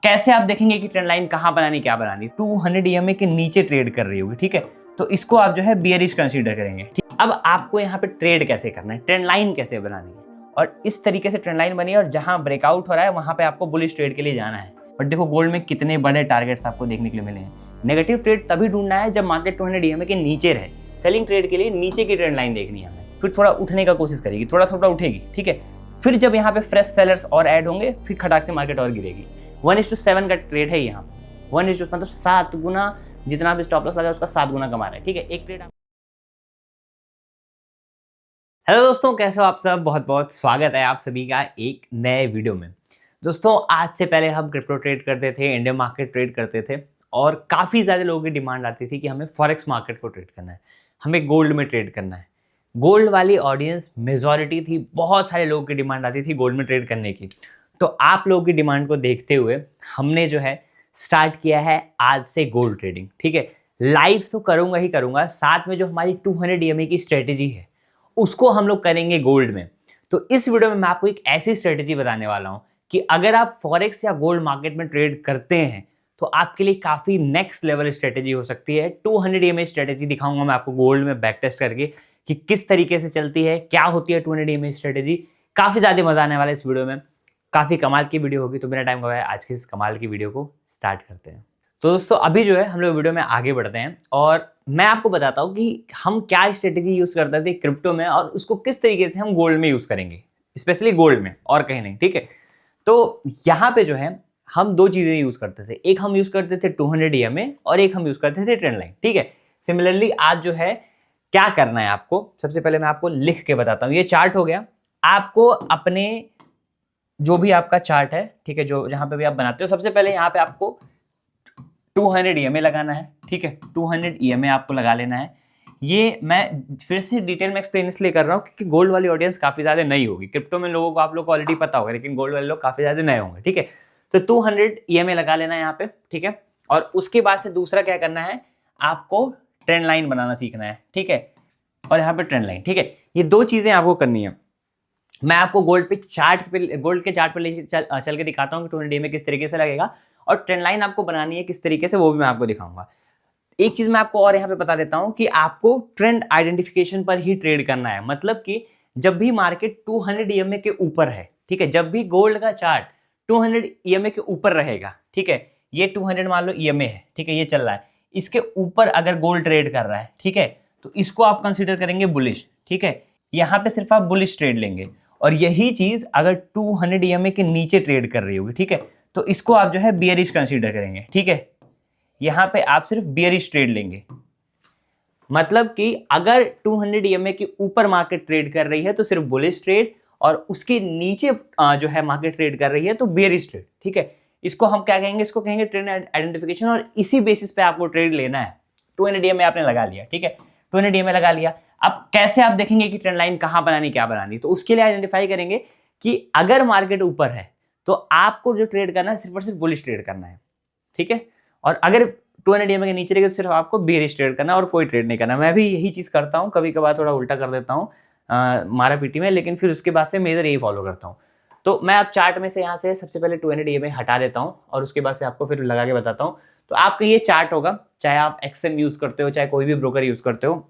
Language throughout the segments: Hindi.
कैसे आप देखेंगे कि ट्रेंड लाइन कहाँ बनानी क्या बनानी। 200 EMA के नीचे ट्रेड कर रही होगी, ठीक है, तो इसको आप जो है बियरिश कंसीडर करेंगे। ठीक, अब आपको यहाँ पे ट्रेड कैसे करना है, ट्रेंड लाइन कैसे बनानी है, और इस तरीके से ट्रेंड लाइन बनी है और जहां ब्रेकआउट हो रहा है वहां पे आपको बुलिश ट्रेड के लिए जाना है। बट देखो गोल्ड में कितने बड़े टारगेट्स आपको देखने के लिए मिले हैं। नेगेटिव ट्रेड तभी ढूंढना है जब मार्केट 200 EMA के नीचे रहे। सेलिंग ट्रेड के लिए नीचे की ट्रेंड लाइन देखनी है हमें, फिर थोड़ा उठने का कोशिश करेगी, थोड़ा थोड़ा उठेगी, ठीक है, फिर जब यहाँ पे फ्रेश सेलर्स और ऐड होंगे फिर खटाक से मार्केट और गिरेगी। 1:7 का ट्रेड है यहाँ, 1:, मतलब 7 गुना जितना भी स्टॉप लॉस लगा उसका 7 गुना कमा रहा है, ठीक है, एक ट्रेड। हेलो दोस्तों, कैसे हो आप सब। बहुत बहुत स्वागत है आप सभी का एक नए वीडियो में। दोस्तों आज से पहले हम क्रिप्टो ट्रेड करते थे, इंडियन मार्केट ट्रेड करते थे और काफ़ी ज़्यादा लोगों की डिमांड आती थी कि हमें फॉरेक्स मार्केट को ट्रेड करना है, हमें गोल्ड में ट्रेड करना है। गोल्ड वाली ऑडियंस मेजॉरिटी थी, बहुत सारे लोगों की डिमांड आती थी गोल्ड में ट्रेड करने की। तो आप लोगों की डिमांड को देखते हुए हमने जो है स्टार्ट किया है आज से गोल्ड ट्रेडिंग, ठीक है। लाइव तो करूंगा ही करूंगा, साथ में जो हमारी 200 EMA की स्ट्रेटेजी है उसको हम लोग करेंगे गोल्ड में। तो इस वीडियो में मैं आपको एक ऐसी स्ट्रेटेजी बताने वाला हूं कि अगर आप फॉरेक्स या गोल्ड मार्केट में ट्रेड करते हैं तो आपके लिए काफी नेक्स्ट लेवल स्ट्रेटेजी हो सकती है। 200 EMA स्ट्रेटेजी दिखाऊंगा मैं आपको गोल्ड में बैक टेस्ट करके कि किस तरीके से चलती है, क्या होती है 200 EMA स्ट्रेटेजी। काफी ज्यादा मजा आने वाला है इस वीडियो में, काफी कमाल की वीडियो होगी। तो बिना टाइम गवाए आज की इस कमाल की वीडियो को स्टार्ट करते हैं। तो दोस्तों अभी जो है हम लोग वीडियो में आगे बढ़ते हैं और मैं आपको बताता हूँ कि हम क्या स्ट्रेटेजी यूज करते थे क्रिप्टो में और उसको किस तरीके से हम गोल्ड में यूज करेंगे, स्पेशली गोल्ड में और कहीं नहीं, ठीक है। तो यहाँ पे जो है हम दो चीजें यूज करते थे, एक हम यूज करते थे 200 EMA और एक हम यूज करते थे ट्रेंड लाइन, ठीक है। सिमिलरली आज जो है क्या करना है आपको, सबसे पहले मैं आपको लिख के बताता हूँ। ये चार्ट हो गया, आपको अपने जो भी आपका चार्ट है, ठीक है, जो जहां पे भी आप बनाते हो, सबसे पहले यहाँ पे आपको 200 EMA लगाना है, ठीक है। 200 EMA आपको लगा लेना है। ये मैं फिर से डिटेल में एक्सप्लेन इसलिए कर रहा हूँ क्योंकि गोल्ड वाली ऑडियंस काफी ज्यादा नई होगी। क्रिप्टो में लोगों को आप लोग को ऑलरेडी पता होगा, लेकिन गोल्ड वाले लोग काफी ज्यादा नए होंगे, ठीक है। तो 200 EMA लगा लेना है यहाँ पे, ठीक है। और उसके बाद से दूसरा क्या करना है, आपको ट्रेंड लाइन बनाना सीखना है, ठीक है। और यहाँ पे ट्रेंड लाइन, ठीक है, ये दो चीजें आपको करनी है। मैं आपको गोल्ड के चार्ट पे ले चल के दिखाता हूँ कि 200 EMA किस तरीके से लगेगा और ट्रेंड लाइन आपको बनानी है किस तरीके से, वो भी मैं आपको दिखाऊंगा। एक चीज मैं आपको और यहाँ पे बता देता हूँ कि आपको ट्रेंड आइडेंटिफिकेशन पर ही ट्रेड करना है। मतलब कि जब भी मार्केट 200 EMA के ऊपर है, ठीक है, जब भी गोल्ड का चार्ट 200 EMA के ऊपर रहेगा, ठीक है, ये 200 मान लो EMA है, ठीक है, ये चल रहा है, इसके ऊपर अगर गोल्ड ट्रेड कर रहा है, ठीक है, तो इसको आप कंसीडर करेंगे बुलिश, ठीक है। यहाँ पे सिर्फ आप बुलिश ट्रेड लेंगे। और यही चीज अगर 200 EMA के नीचे ट्रेड कर रही होगी, ठीक है, तो इसको आप जो है बियरिश कंसीडर करेंगे, ठीक है। यहां पे आप सिर्फ बियरिश ट्रेड लेंगे। मतलब कि अगर 200 EMA के ऊपर मार्केट ट्रेड कर रही है तो सिर्फ बुलिश ट्रेड, और उसके नीचे जो है मार्केट ट्रेड कर रही है तो बियरिश ट्रेड, ठीक है। इसको हम क्या कहेंगे, इसको कहेंगे ट्रेंड आइडेंटिफिकेशन, और इसी बेसिस पे आपको ट्रेड लेना है। 200 EMA आपने लगा लिया, ठीक है, 200 EMA लगा लिया। अब कैसे आप देखेंगे कि ट्रेंड लाइन कहां बनानी क्या बनानी, तो उसके लिए आइडेंटिफाई करेंगे कि अगर मार्केट ऊपर है तो आपको जो ट्रेड करना है सिर्फ और सिर्फ बुलिश ट्रेड करना है, ठीक है। और अगर 200 EMA के नीचे रहेगा तो सिर्फ आपको बियरिश ट्रेड करना है और कोई ट्रेड नहीं करना। मैं भी यही चीज करता हूँ, कभी कभार थोड़ा उल्टा कर देता हूँ मारा पीटी में, लेकिन फिर उसके बाद से मेजर यही फॉलो करता हूँ। तो मैं अब चार्ट में से यहाँ से सबसे पहले 200 EMA हटा देता हूँ और उसके बाद से आपको फिर लगा के बताता हूँ। तो आपका ये चार्ट होगा, चाहे आप XM यूज करते हो चाहे कोई भी ब्रोकर यूज करते हो।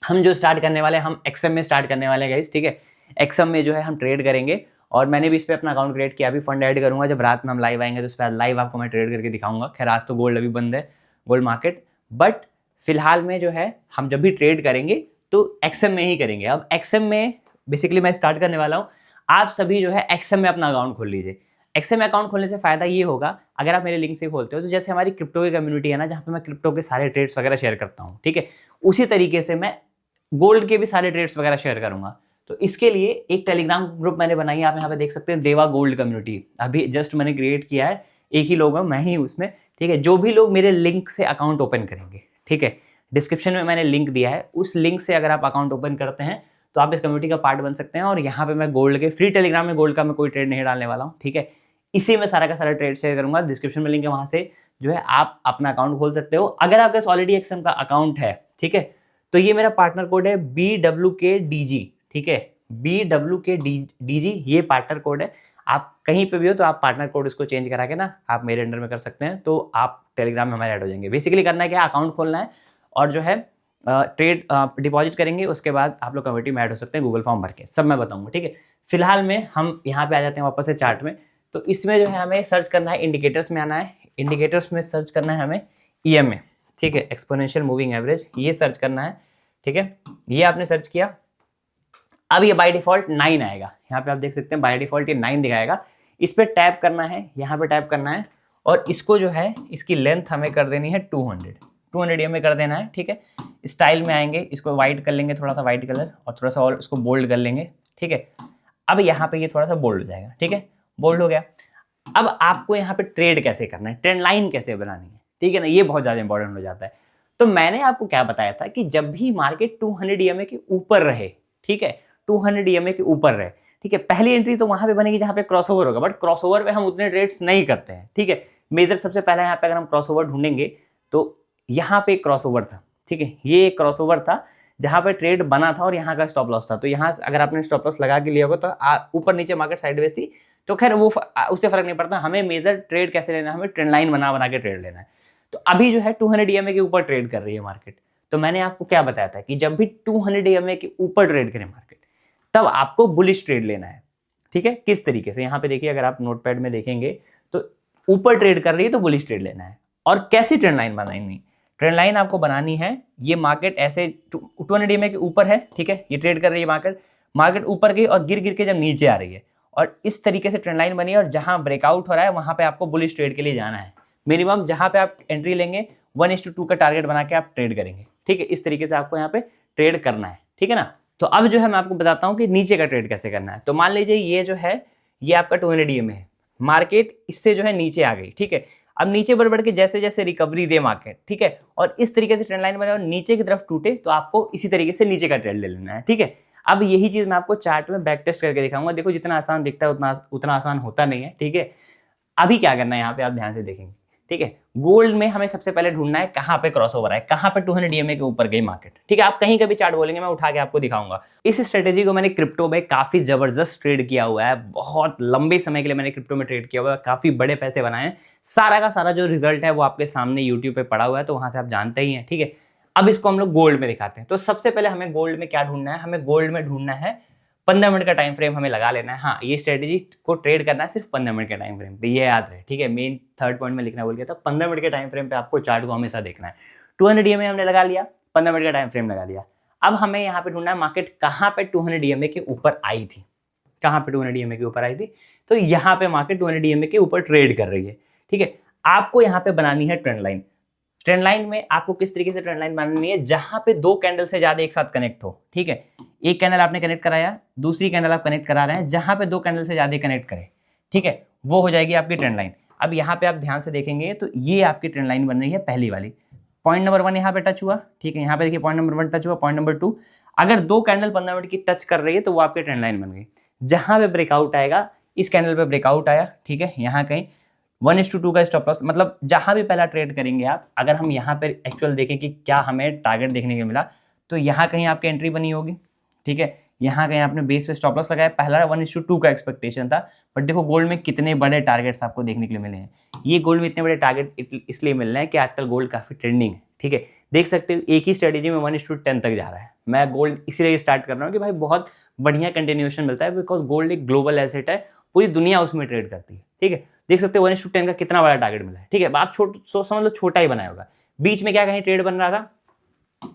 हम जो स्टार्ट करने वाले हैं, हम XM में स्टार्ट करने वाले हैं गाइस, ठीक है। XM में जो है हम ट्रेड करेंगे और मैंने भी इस पे अपना अकाउंट क्रिएट किया, अभी फंड ऐड करूंगा। जब रात में हम लाइव आएंगे तो उस पर लाइव आपको मैं ट्रेड करके दिखाऊंगा। खैर आज तो गोल्ड अभी बंद है, गोल्ड मार्केट, बट फिलहाल में जो है हम जब भी ट्रेड करेंगे तो XM में ही करेंगे। अब XM में बेसिकली मैं स्टार्ट करने वाला हूँ, आप सभी जो है XM में अपना अकाउंट खोल लीजिए। XM में अकाउंट खोलने से फायदा ये होगा, अगर आप मेरे लिंक से खोलते हो तो जैसे हमारी क्रिप्टो की कम्युनिटी है ना, जहाँ पे मैं क्रिप्टो के सारे ट्रेड्स वगैरह शेयर करता हूँ, ठीक है, उसी तरीके से मैं गोल्ड के भी सारे ट्रेड्स वगैरह शेयर करूंगा। तो इसके लिए एक टेलीग्राम ग्रुप मैंने बनाई है, आप यहाँ पे देख सकते हैं, देवा गोल्ड कम्युनिटी। अभी जस्ट मैंने क्रिएट किया है, एक ही लोग है, मैं ही उसमें, ठीक है। जो भी लोग मेरे लिंक से अकाउंट ओपन करेंगे, ठीक है, डिस्क्रिप्शन में मैंने लिंक दिया है, उस लिंक से अगर आप अकाउंट ओपन करते हैं तो आप इस कम्युनिटी का पार्ट बन सकते हैं। और यहाँ पे मैं गोल्ड के फ्री टेलीग्राम में गोल्ड का मैं कोई ट्रेड नहीं डालने वाला हूँ, ठीक है। इसी में सारा का सारा ट्रेड शेयर करूंगा, डिस्क्रिप्शन में लिंक है, वहां से जो है आप अपना अकाउंट खोल सकते हो। अगर आपके पास ऑलरेडी XM का अकाउंट है, ठीक है, तो ये मेरा पार्टनर कोड है BWKDG, ठीक है, BWKDG ये पार्टनर कोड है। आप कहीं पे भी हो तो आप पार्टनर कोड इसको चेंज करा के ना आप मेरे अंडर में कर सकते हैं, तो आप टेलीग्राम में हमारे ऐड हो जाएंगे। बेसिकली करना है क्या, अकाउंट खोलना है और जो है ट्रेड डिपॉजिट करेंगे, उसके बाद आप लोग कम्युनिटी में ऐड हो सकते हैं गूगल फॉर्म भर के, सब मैं बताऊंगा, ठीक है। फिलहाल में हम यहाँ पे आ जाते हैं वापस से चार्ट में। तो इसमें जो है हमें सर्च करना है, इंडिकेटर्स में आना है, इंडिकेटर्स में सर्च करना है हमें EMA, ठीक है, एक्सपोनेंशियल मूविंग एवरेज, ये सर्च करना है, ठीक है। ये आपने सर्च किया, अब ये बाय डिफॉल्ट 9 आएगा, यहाँ पे आप देख सकते हैं बाय डिफॉल्ट ये 9 दिखाएगा। इस पर टैप करना है, यहाँ पे टैप करना है और इसको जो है इसकी लेंथ हमें कर देनी है 200 EMA कर देना है, ठीक है। स्टाइल में आएंगे, इसको वाइट कर लेंगे, थोड़ा सा वाइट कलर, और थोड़ा सा और इसको बोल्ड कर लेंगे, ठीक है। अब यहाँ पे ये थोड़ा सा बोल्ड हो जाएगा, ठीक है, बोल्ड हो गया। अब आपको यहाँ पे ट्रेड कैसे करना है, ट्रेंड लाइन कैसे बनानी है, ठीक है ना, ये बहुत ज्यादा इंपॉर्टेंट हो जाता है। तो मैंने आपको क्या बताया था कि जब भी मार्केट 200 EMA के ऊपर रहे, ठीक है, 200 EMA के ऊपर रहे, ठीक है, पहली एंट्री तो वहां पे बनेगी जहां पे क्रॉसओवर होगा, बट क्रॉसओवर पे हम उतने ट्रेड्स नहीं करते हैं, ठीक है। मेजर सबसे पहले यहाँ पे अगर हम क्रॉसओवर ढूंढेंगे तो यहाँ पे क्रॉसओवर था, ठीक है, ये एक क्रॉसओवर था जहां पे ट्रेड बना था और यहाँ का स्टॉप लॉस था। तो यहाँ अगर आपने स्टॉप लॉस लगा के लिया होगा तो ऊपर नीचे मार्केट साइडवेज थी, तो खैर वो उससे फर्क नहीं पड़ता, हमें मेजर ट्रेड कैसे लेना है, हमें ट्रेंड लाइन बना बना के ट्रेड लेना है। तो अभी जो है 200 EMA के ऊपर ट्रेड कर रही है मार्केट, तो मैंने आपको क्या बताया था कि जब भी 200 EMA के ऊपर ट्रेड करे मार्केट, तब आपको बुलिश ट्रेड लेना है, ठीक है। किस तरीके से, यहाँ पे देखिए, अगर आप नोटपैड में देखेंगे तो ऊपर ट्रेड कर रही है तो बुलिश ट्रेड लेना है। और कैसी ट्रेंड लाइन बनानी, ट्रेंड लाइन आपको बनानी है, ये मार्केट ऐसे 200 EMA के ऊपर है, ठीक है, ये ट्रेड कर रही है मार्केट, मार्केट ऊपर गई और गिर गिर के जब नीचे आ रही है, और इस तरीके से ट्रेंड लाइन बनी है, और जहां ब्रेकआउट हो रहा है वहां पे आपको बुलिश ट्रेड के लिए जाना है। मिनिमम जहां पे आप एंट्री लेंगे 1:2 का टारगेट बना के आप ट्रेड करेंगे, ठीक है। इस तरीके से आपको यहाँ पे ट्रेड करना है, ठीक है ना। तो अब जो है मैं आपको बताता हूँ कि नीचे का ट्रेड कैसे करना है। तो मान लीजिए ये जो है ये आपका 200 EMA है, मार्केट इससे जो है नीचे आ गई, ठीक है। अब नीचे बढ़ बढ़ के जैसे जैसे रिकवरी दे मार्केट, ठीक है, और इस तरीके से ट्रेंड लाइन बने और नीचे की तरफ टूटे, तो आपको इसी तरीके से नीचे का ट्रेड ले लेना है, ठीक है। अब यही चीज मैं आपको चार्ट में बैक टेस्ट करके दिखाऊंगा। देखो जितना आसान दिखता है उतना आसान होता नहीं है, ठीक है। अभी क्या करना है यहाँ पे आप ध्यान से देखेंगे, ठीक है। गोल्ड में हमें सबसे पहले ढूंढना है कहाँ पे क्रॉसओवर है, कहाँ पे 200 EMA के ऊपर गई मार्केट, ठीक है। आप कहीं का भी चार्ट बोलेंगे मैं उठा के आपको दिखाऊंगा। इस स्ट्रेटेजी को मैंने क्रिप्टो में काफी जबरदस्त ट्रेड किया हुआ है, बहुत लंबे समय के लिए मैंने क्रिप्टो में ट्रेड किया हुआ है, काफी बड़े पैसे बनाए हैं। सारा का सारा जो रिजल्ट है वो आपके सामने यूट्यूब पे पड़ा हुआ है, तो वहां से आप जानते ही हैं, ठीक है। अब इसको हम लोग गोल्ड में दिखाते हैं। तो सबसे पहले हमें गोल्ड में क्या ढूंढना है, हमें गोल्ड में ढूंढना है 15 मिनट का टाइम फ्रेम हमें लगा लेना है। हाँ, ये स्ट्रेटेजी को ट्रेड करना है सिर्फ 15 मिनट के टाइम फ्रेम पे, ये याद रहे, ठीक है। मेन थर्ड पॉइंट में लिखना बोल गया था, 15 मिनट के टाइम फ्रेम पे आपको चार्ट को हमेशा देखना है। 200 EMA हमने लगा लिया, 15 मिनट का टाइम फ्रेम लगा लिया। अब हमें यहाँ पे ढूंढना है मार्केट कहाँ पे 200 EMA के ऊपर आई थी, कहाँ पे 200 EMA के ऊपर आई थी। तो यहाँ पे मार्केट 200 EMA के ऊपर ट्रेड कर रही है, ठीक है। आपको यहाँ पे बनानी है ट्रेंड लाइन। ट्रेंड लाइन में आपको किस तरीके से ट्रेंड लाइन बनानी है, जहां पे दो कैंडल से ज्यादा एक साथ कनेक्ट हो, ठीक है। एक कैंडल आपने कनेक्ट कराया, दूसरी कैंडल आप कनेक्ट करा रहे हैं, जहां पे दो कैंडल से ज्यादा कनेक्ट करे, ठीक है, वो हो जाएगी आपकी ट्रेंड लाइन। अब यहाँ पे आप ध्यान से देखेंगे तो ये आपकी ट्रेंड लाइन बन रही है पहली वाली। पॉइंट नंबर 1 यहाँ पे टच हुआ, ठीक है, यहाँ पे देखिए पॉइंट नंबर 1 टच हुआ, पॉइंट नंबर 2, अगर दो कैंडल 15 मिनट की टच कर रही है तो वो आपकी ट्रेंड लाइन बन गई। जहां पे ब्रेकआउट आएगा, इस कैंडल पे ब्रेकआउट आया, ठीक है, यहाँ कहीं 1:2 का स्टॉप लॉस, मतलब जहां भी पहला ट्रेड करेंगे आप, अगर हम यहाँ पे एक्चुअल देखें कि क्या हमें टारगेट देखने को मिला, तो यहाँ कहीं आपकी एंट्री बनी होगी, ठीक है। यहाँ कहीं आपने बेस पे स्टॉप लॉस लगाया, पहला 1:2 का एक्सपेक्टेशन था, बट देखो गोल्ड में कितने बड़े टारगेट्स आपको देखने के लिए मिले हैं। ये गोल्ड में इतने बड़े टारगेट इसलिए मिल रहे हैं कि आजकल गोल्ड काफी ट्रेंडिंग है, ठीक है। देख सकते हो एक ही स्ट्रेटेजी में 1:10 तक जा रहा है। मैं गोल्ड इसीलिए स्टार्ट कर रहा हूँ कि भाई बहुत बढ़िया कंटिन्यूएशन मिलता है, बिकॉज गोल्ड एक ग्लोबल एसेट है, पूरी दुनिया उसमें ट्रेड करती है, ठीक है। देख सकते हो 1:10 का कितना बड़ा टारगेट मिला है, ठीक है। आप समझ लो छोटा ही बनाया होगा। बीच में क्या कहीं ट्रेड बन रहा था,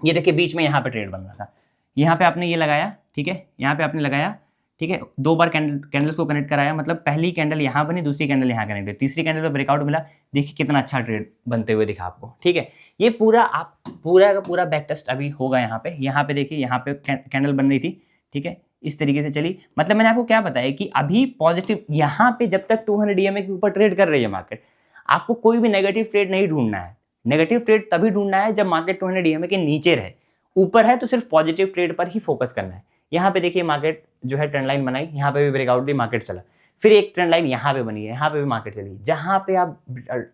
ये देखिए बीच में यहाँ पे ट्रेड बन रहा था, यहाँ पे आपने ये लगाया, ठीक है, यहाँ पे आपने लगाया, ठीक है, दो बार कैंडल्स को कनेक्ट कराया, मतलब पहली कैंडल यहाँ बनी, दूसरी कैंडल यहाँ कनेक्ट हुई, तीसरी कैंडल पे ब्रेकआउट मिला, देखिए कितना अच्छा ट्रेड बनते हुए दिखा आपको, ठीक है। ये पूरा आप पूरा का पूरा बैक टेस्ट अभी होगा यहाँ पे देखिए, यहाँ पे कैंडल बन रही थी, ठीक है, इस तरीके से चली। मतलब मैंने आपको क्या बताया कि अभी पॉजिटिव यहाँ पे जब तक 200 EMA के ऊपर ट्रेड कर रही है मार्केट, आपको कोई भी नेगेटिव ट्रेड नहीं ढूंढना है। नेगेटिव ट्रेड तभी ढूंढना है जब मार्केट 200 EMA के नीचे रहे, ऊपर है तो सिर्फ पॉजिटिव ट्रेड पर ही फोकस करना है। यहाँ पे देखिए मार्केट जो है ट्रेंड लाइन बनाई, यहाँ पे भी ब्रेकआउट दी, मार्केट चला, फिर एक ट्रेंड लाइन यहाँ पे बनी है, यहाँ पे भी मार्केट चली। जहाँ पे आप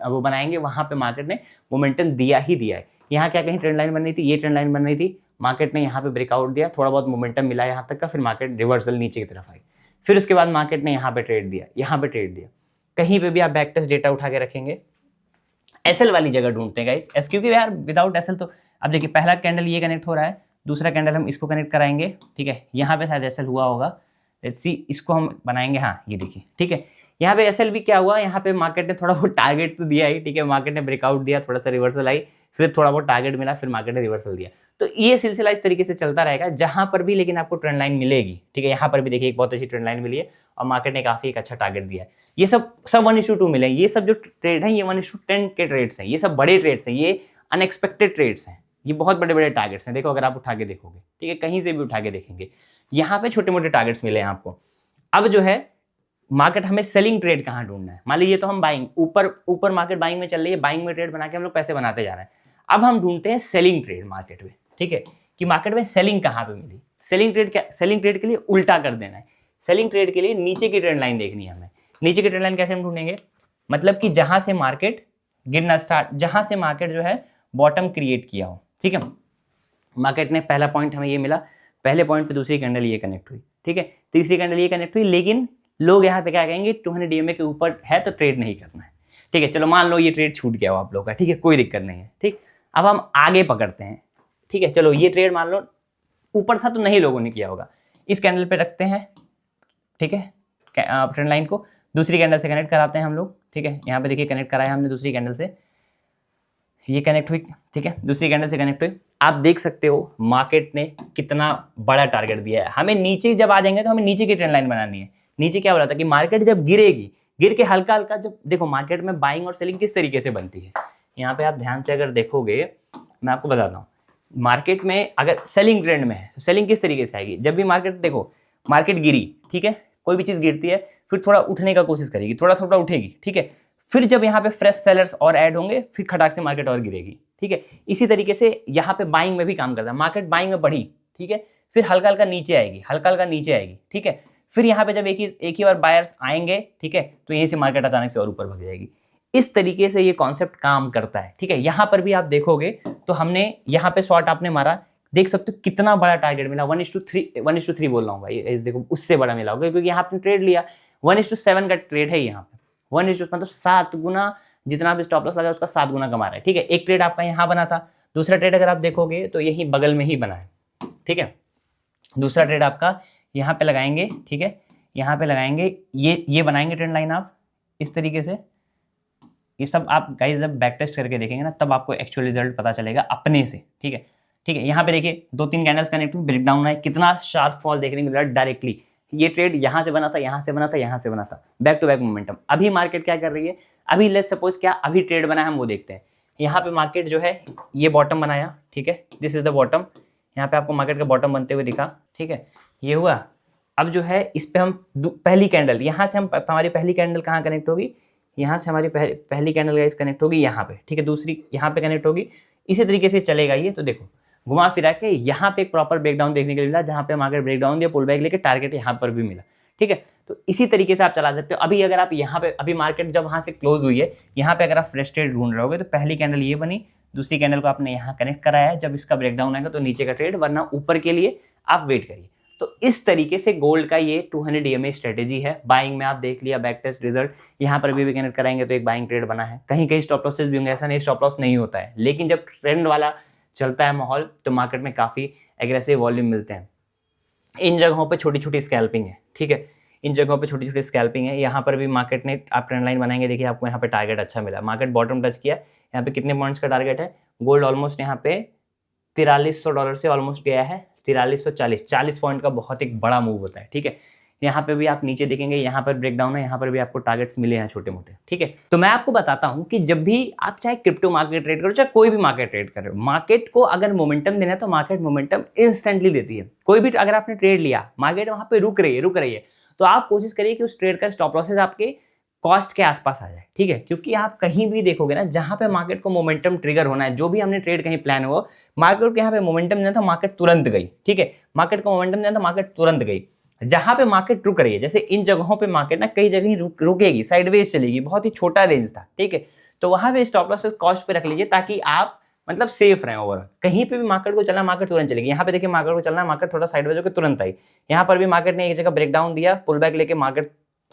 वो बनाएंगे वहां पे मार्केट ने मोमेंटम दिया ही दिया है। यहाँ क्या कहीं ट्रेंड लाइन बन रही थी, ये ट्रेंड लाइन बन रही थी, मार्केट ने यहाँ पे ब्रेकआउट दिया, थोड़ा बहुत मोमेंटम मिला यहाँ तक का, फिर मार्केट रिवर्सल नीचे की तरफ आई, फिर उसके बाद मार्केट ने यहाँ पे ट्रेड दिया, यहाँ पे ट्रेड दिया, कहीं पे भी आप बैक टेस्ट डेटा उठा के रखेंगे, एसएल वाली जगह ढूंढते हैं गाइस, एस, क्योंकि यार विदाउट एसएल तो अब देखिए पहला कैंडल ये कनेक्ट हो रहा है, दूसरा कैंडल हम इसको कनेक्ट कराएंगे, ठीक है, यहाँ पे शायद एसएल हुआ होगा, लेट्स सी, इसको हम बनाएंगे, हाँ ये देखिए, ठीक है, यहाँ पे एसएल भी क्या हुआ, यहाँ पे मार्केट ने थोड़ा बहुत टारगेट तो दिया ही, ठीक है, मार्केट ने ब्रेकआउट दिया, थोड़ा सा रिवर्सल आई, फिर थोड़ा बहुत टारगेट मिला, फिर मार्केट ने रिवर्सल दिया, तो ये सिलसिला इस तरीके से चलता रहेगा जहां पर भी, लेकिन आपको ट्रेंड लाइन मिलेगी, ठीक है, यहाँ पर भी देखिए एक बहुत अच्छी ट्रेंड लाइन मिली है और मार्केट ने काफी एक अच्छा टारगेट दिया है। ये सब 1:2 मिले, ये सब जो ट्रेड है ये 1:10 के ट्रेड्स हैं, ये सब बड़े ट्रेड्स हैं, ये अनएक्सपेक्टेड ट्रेड्स हैं, ये बहुत बड़े बड़े टारगेट्स हैं, देखो अगर आप उठा के देखोगे, ठीक है, कहीं से भी उठा के देखेंगे, यहाँ पे छोटे मोटे टारगेट्स मिले हैं आपको। अब जो है मार्केट हमें सेलिंग ट्रेड कहाँ ढूंढना है, मान लीजिए तो हम बाइंग, ऊपर मार्केट बाइंग में चल रही है, बाइंग में ट्रेड बना के हम लोग पैसे बनाते जा रहे हैं, अब हम ढूंढते हैं सेलिंग ट्रेड मार्केट में, ठीक है, कि मार्केट में सेलिंग कहाँ पे मिली। सेलिंग ट्रेड क्या, सेलिंग ट्रेड के लिए उल्टा कर देना है, सेलिंग ट्रेड के लिए नीचे की ट्रेंड लाइन देखनी है हमें। नीचे की ट्रेंड लाइन कैसे हम ढूंढेंगे, मतलब कि जहां से मार्केट गिरना स्टार्ट, जहां से मार्केट जो है बॉटम क्रिएट किया हो, ठीक है, मार्केट ने पहला पॉइंट हमें ये मिला, पहले पॉइंट पे दूसरी कैंडल ये कनेक्ट हुई, ठीक है, तीसरी कैंडल ये कनेक्ट हुई, लेकिन लोग यहाँ पे क्या कहेंगे 200 EMA के ऊपर है तो ट्रेड नहीं करना है, ठीक है, चलो मान लो ये ट्रेड छूट गया हो आप लोग का, ठीक है, कोई दिक्कत नहीं है, ठीक, अब हम आगे पकड़ते हैं, ठीक है, चलो ये ट्रेड मान लो ऊपर था तो नहीं लोगों ने किया होगा, इस कैंडल पे रखते हैं, ठीक है, ट्रेंड लाइन को दूसरी कैंडल से कनेक्ट कराते हैं हम लोग, ठीक है, यहाँ पे देखिए कनेक्ट कराया हमने दूसरी कैंडल से, ये कनेक्ट हुई, ठीक है, दूसरी कैंडल से कनेक्ट हुई, आप देख सकते हो मार्केट ने कितना बड़ा टारगेट दिया है हमें। नीचे जब आ जाएंगे तो हमें नीचे की ट्रेंड लाइन बनानी है। नीचे क्या बोला था कि मार्केट जब गिरेगी, गिर के हल्का हल्का, जब देखो मार्केट में बाइंग और सेलिंग किस तरीके से बनती है, यहाँ पे आप ध्यान से अगर देखोगे मैं आपको बताता हूँ, मार्केट में अगर सेलिंग ट्रेंड में है तो सेलिंग किस तरीके से आएगी, जब भी मार्केट देखो मार्केट गिरी, ठीक है, कोई भी चीज गिरती है फिर थोड़ा उठने का कोशिश करेगी, थोड़ा थोड़ा उठेगी, ठीक है, फिर जब यहाँ पे फ्रेश सेलर्स और ऐड होंगे फिर खटाक से मार्केट और गिरेगी, ठीक है, इसी तरीके से यहाँ पे बाइंग में भी काम करता है, मार्केट बाइंग में बढ़ी, ठीक है, फिर हल्का हल्का नीचे आएगी, हल्का हल्का नीचे आएगी, ठीक है, फिर यहाँ पे जब एक ही बार बायर्स आएंगे, ठीक है, तो यहीं से मार्केट अचानक से और ऊपर भाग जाएगी। इस तरीके से ये कॉन्सेप्ट काम करता है, ठीक है, यहाँ पर भी आप देखोगे तो हमने यहाँ पे शॉर्ट आपने मारा, देख सकते हो कितना बड़ा टारगेट मिला, 1:3 बोल रहा हूँ भाई, इस देखो उससे बड़ा मिला होगा क्योंकि यहाँ पे ट्रेड लिया 1:7 का ट्रेड है, यहाँ पे 1 मतलब 7 गुना, जितना भी स्टॉप लॉस लगा उसका 7 गुना कमा रहा है, ठीक है। एक ट्रेड आपका यहाँ बना था, दूसरा ट्रेड अगर आप देखोगे तो यही बगल में ही बना है, ठीक है, दूसरा ट्रेड आपका यहाँ पे लगाएंगे, ठीक है, यहाँ पे लगाएंगे, ये बनाएंगे ट्रेंड लाइन आप इस तरीके से, ये सब आप गाइस जब बैक टेस्ट करके देखेंगे ना तब आपको एक्चुअल रिजल्ट पता चलेगा अपने से, ठीक है, ठीक है, यहाँ पे देखिए 2-3 कैंडल्स कनेक्ट हुई, ब्रेकडाउन है, कितना शार्प फॉल देखने को मिला डायरेक्टली, ये ट्रेड यहाँ से बना था, यहाँ से बना था, यहाँ से बना था, बैक टू बैक मोमेंटम। अभी मार्केट क्या कर रही है, अभी लेट्स सपोज क्या अभी ट्रेड बना है हम वो देखते हैं। यहाँ पे मार्केट जो है ये बॉटम बनाया, ठीक है, दिस इज द बॉटम, यहाँ पे आपको मार्केट का बॉटम बनते हुए दिखा, ठीक है, ये हुआ। अब जो है इस पे हम पहली कैंडल, यहाँ से हम हमारी पहली कैंडल कहाँ कनेक्ट होगी, यहाँ से हमारी पहली कैंडल गाइस कनेक्ट होगी यहाँ पे, ठीक है, दूसरी यहाँ पे कनेक्ट होगी, इसी तरीके से चलेगा ये। तो देखो घुमा फिरा के यहाँ पे एक प्रॉपर ब्रेकडाउन देखने के लिए मिला, जहाँ पे मार्केट ब्रेकडाउन दिया, पुल बैक लेके टारगेट यहाँ पर भी मिला, ठीक है। तो इसी तरीके से आप चला सकते हो। अभी अगर आप यहाँ पे, अभी मार्केट जब वहाँ से क्लोज हुई है, यहाँ पे अगर आप फ्रेश ट्रेड ढूंढ रहे होगे तो पहली कैंडल ये बनी, दूसरी कैंडल को आपने यहाँ कनेक्ट कराया है, जब इसका ब्रेकडाउन आएगा तो नीचे का ट्रेड, वरना ऊपर के लिए आप वेट करिए। तो इस तरीके से गोल्ड का ये 200 EMA स्ट्रेटेजी है। बाइंग में आप देख लिया बैक टेस्ट रिजल्ट, यहाँ पर भी कनेक्ट कराएंगे तो एक बाइंग ट्रेड बना है। कहीं कहीं स्टॉप लॉसेस भी होंगे, ऐसा नहीं स्टॉप लॉस नहीं होता है, लेकिन जब ट्रेंड वाला चलता है माहौल तो मार्केट में काफ़ी एग्रेसिव वॉल्यूम मिलते हैं। इन जगहों पे छोटी छोटी स्कैल्पिंग है, ठीक है, इन जगहों पे छोटी छोटी स्कैल्पिंग है। यहाँ पर भी मार्केट ने, आप ट्रेंड लाइन बनाएंगे, देखिए आपको यहाँ पे टारगेट अच्छा मिला, मार्केट बॉटम टच किया, यहाँ पे कितने पॉइंट्स का टारगेट है, गोल्ड ऑलमोस्ट यहाँ पे $4300 से ऑलमोस्ट गया है 4340, 40 पॉइंट का बहुत एक बड़ा मूव होता है, ठीक है। यहाँ पे भी आप नीचे देखेंगे, यहाँ पर ब्रेकडाउन है, यहाँ पर भी आपको टारगेट्स मिले हैं छोटे मोटे, ठीक है। तो मैं आपको बताता हूँ कि जब भी आप चाहे क्रिप्टो मार्केट ट्रेड करो, चाहे कोई भी मार्केट ट्रेड करो, मार्केट को अगर मोमेंटम देना है तो मार्केट मोमेंटम इंस्टेंटली देती है। कोई भी अगर आपने ट्रेड लिया, मार्केट वहाँ पे रुक रही है, तो आप कोशिश करिए कि उस ट्रेड का स्टॉप लॉसेस आपके कॉस्ट के आसपास आ जाए, ठीक है। क्योंकि आप कहीं भी देखोगे ना, जहां पे मार्केट को मोमेंटम ट्रिगर होना है, जो भी हमने ट्रेड कहीं प्लान हो, मार्केट के यहाँ पे मोमेंटम देना था, मार्केट तुरंत गई, ठीक है, मार्केट को मोमेंटम देना था, मार्केट तुरंत गई। जहां पे मार्केट रुक रही है, जैसे इन जगहों पे मार्केट ना कई जगह रुकेगी, साइडवेज चलेगी, बहुत ही छोटा रेंज था, ठीक है, तो वहां पे स्टॉप लॉस कॉस्ट पे रख लीजिए, ताकि आप मतलब सेफ रहें ओवरऑल। कहीं पे भी मार्केट को चलना, मार्केट तुरंत चलेगी। यहाँ पे देखिए मार्केट को चलना, मार्केट थोड़ा साइडवेज होकर तुरंत आई। यहाँ पर भी मार्केट ने एक जगह ब्रेकडाउन दिया, पुल बैक लेके मार्केट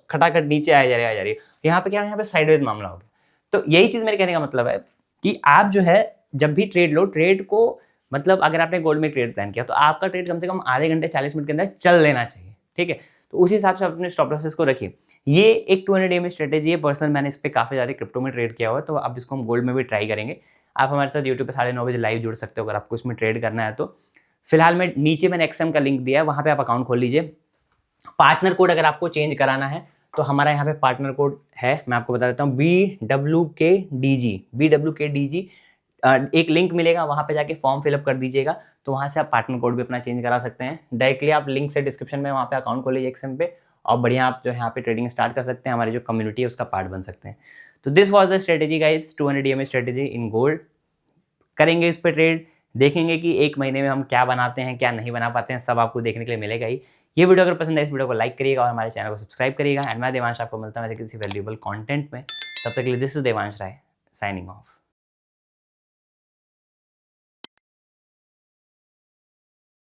खटाखट नीचे आ जा रही है। यहाँ पे क्या है, यहाँ पे साइडवेज मामला हो गया। तो यही चीज मेरे कहने का मतलब है कि आप जो है जब भी ट्रेड लो, ट्रेड को मतलब अगर आपने गोल्ड में ट्रेड प्लान किया तो आपका ट्रेड कम से कम आधे घंटे 40 मिनट के अंदर चल लेना चाहिए, ठीक है। तो उस हिसाब से अपने स्टॉप लॉसेस को रखिए। ये एक 200 डे में स्ट्रेटेजी है। पर्सनल मैंने इस पर काफी ज्यादा क्रिप्टो में ट्रेड किया हुआ है, तो अब इसको हम गोल्ड में भी ट्राई करेंगे। आप हमारे साथ यूट्यूब पे 9:30 बजे लाइव जुड़ सकते हो अगर आपको इसमें ट्रेड करना है तो। फिलहाल मैं नीचे मैंने एक्सएम का लिंक दिया है, वहां पे आप अकाउंट खोल लीजिए। पार्टनर कोड अगर आपको चेंज कराना है तो हमारा यहाँ पे पार्टनर कोड है, मैं आपको बता देता हूँ, BWKDG। एक लिंक मिलेगा, वहां पे जाके फॉर्म फिलअप कर दीजिएगा, तो वहां से आप पार्टनर कोड भी अपना चेंज करा सकते हैं। डायरेक्टली आप लिंक से डिस्क्रिप्शन में वहां पे अकाउंट खोल लीजिए एक्सएम पे, और बढ़िया आप जो यहाँ पे ट्रेडिंग स्टार्ट कर सकते हैं, हमारी जो कम्युनिटी है उसका पार्ट बन सकते हैं। तो this was the strategy guys, 200 DMA strategy in gold. करेंगे इस पर ट्रेड, देखेंगे कि एक महीने में हम क्या बनाते हैं क्या नहीं बना पाते हैं, सब आपको देखने के लिए मिलेगा ही। ये वीडियो अगर पसंद है इस वीडियो को लाइक करिएगा और हमारे चैनल को सब्सक्राइब करिएगा। एंड मैं देवांश आपको मिलता हूँ ऐसे किसी वैल्यूएबल कंटेंट में। तब तक के लिए this is Devansh Rai signing of.